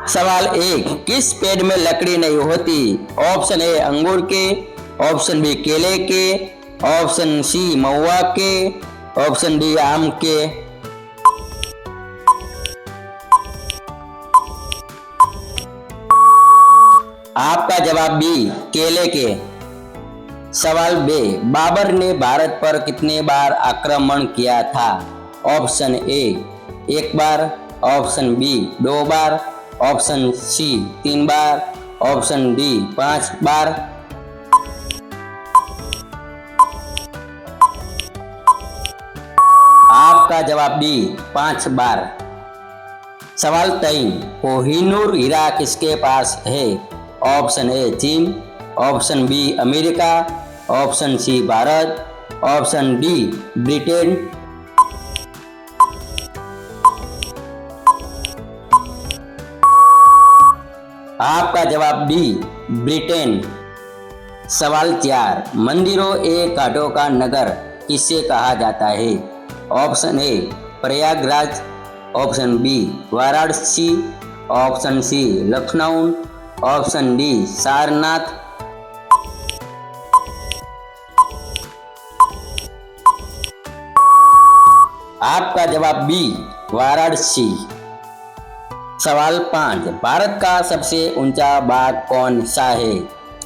सवाल एक, किस पेड़ में लकड़ी नहीं होती? ऑप्शन ए अंगूर के, ऑप्शन बी केले के, ऑप्शन सी महुआ के, ऑप्शन डी आम के। आपका जवाब बी केले के। सवाल बे, बाबर ने भारत पर कितने बार आक्रमण किया था? ऑप्शन ए एक बार, ऑप्शन बी 2 बार, ऑप्शन सी 3 बार, ऑप्शन डी 5 बार। आपका जवाब डी 5 बार। सवाल 3, कोहिनूर हीरा किसके पास है? ऑप्शन ए चीन, option B America, option C Bharat, option D Britain. आपका जवाब डी ब्रिटेन। सवाल 4, मंदिरों ए घाटों का नगर किसे कहा जाता है? Option A Prayagraj, option B Varanasi, option C Lucknow, option D Sarnath. आपका जवाब बी वाराणसी। सवाल 5, भारत का सबसे ऊंचा बाग कौन सा है?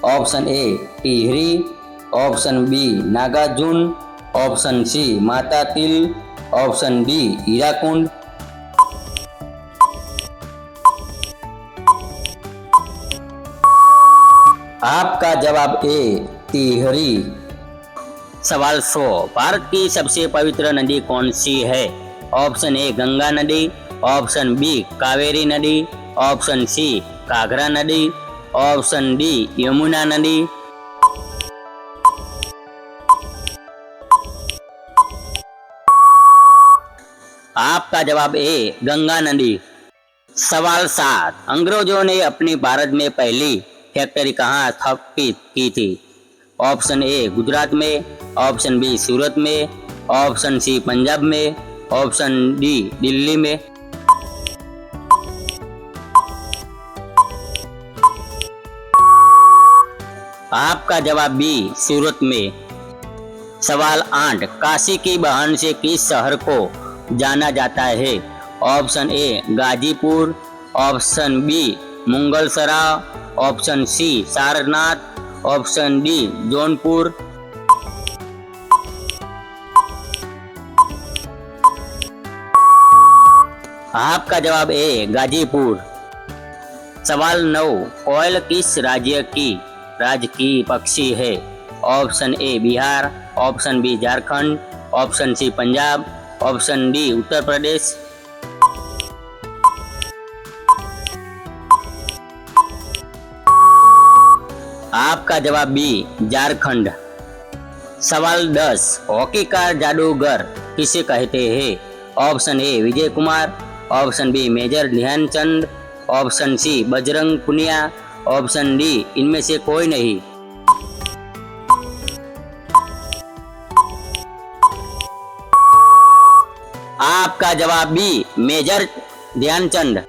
Option A Tehri, option B Nagarjun, option C Matatila, option D Hirakud. आपका जवाब ए टिहरी। सवाल 100, भारत की सबसे पवित्र नदी कौन सी है? ऑप्शन ए गंगा नदी, ऑप्शन बी कावेरी नदी, ऑप्शन सी घाघरा नदी, ऑप्शन डी यमुना नदी। आपका जवाब ए गंगा नदी। सवाल 7, अंग्रेजों ने अपने भारत में पहली फैक्ट्री कहाँ स्थापित की थी? ऑप्शन ए गुजरात में, ऑप्शन बी सूरत में, ऑप्शन सी पंजाब में, ऑप्शन डी दिल्ली में। आपका जवाब बी सूरत में। सवाल 8, काशी की बहन से किस शहर को जाना जाता है? Option A Ghazipur, option B Mughalsarai, option C Sarnath, option D Jaunpur. आपका जवाब ए गाजीपुर। सवाल 9, कोयल किस राज्य की पक्षी है? Option A Bihar, option B Jharkhand, option C Punjab, option D Uttar Pradesh. आपका जवाब बी झारखंड। सवाल 10, हॉकी का जादूगर किसे कहते हैं? Option A Vijay Kumar, option B major Dhyanchand, option C Bajrang Punia, option D इनमें से कोई नहीं। आपका जवाब बी मेजर ध्यानचंद।